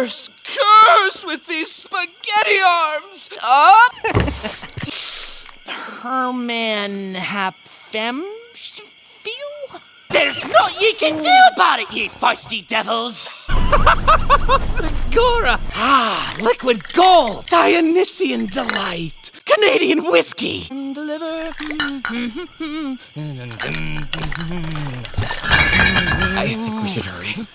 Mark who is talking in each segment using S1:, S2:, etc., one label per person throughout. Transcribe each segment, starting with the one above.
S1: Cursed with these spaghetti arms! Up! Herman Hapfem? Feel?
S2: There's naught ye can do about it, ye feisty devils!
S1: Gora! Ah, liquid gold! Dionysian delight! Canadian whiskey! And deliver. I think we should hurry.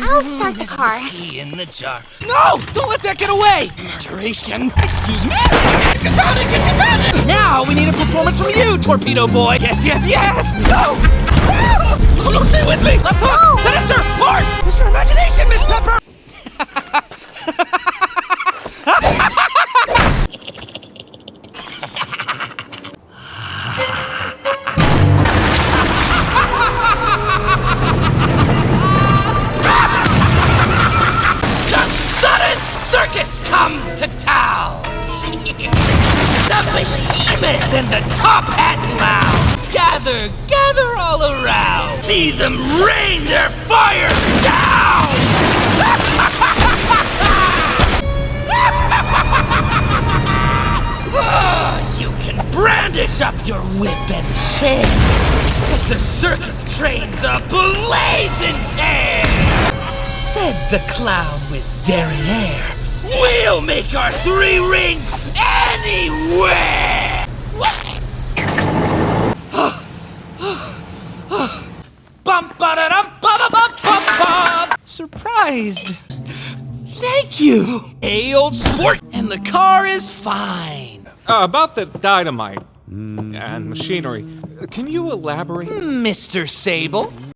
S3: I'll start the car.
S2: Whiskey in the jar.
S1: No! Don't let that get away! Murderation! Excuse me! Get confounded! Get confounded! Now we need a performance from you, torpedo boy! Yes! Go! No, stay with me! Left hook!
S3: No.
S1: Sinister! Port! Use your imagination, Miss Pepper!
S2: Circus comes to town! The behemoth and the top hat clown! Gather all around! See them rain their fire down! You can brandish up your whip and chair, but the circus train's a blazing tear! Said the clown with daring air. We'll make our 3 rings anywhere!
S1: Bum ba da dum ba ba bum bum bum. Surprised. Thank you. Hey, old sport. And the car is fine.
S4: About the dynamite and machinery, can you elaborate?
S1: Mr. Sable.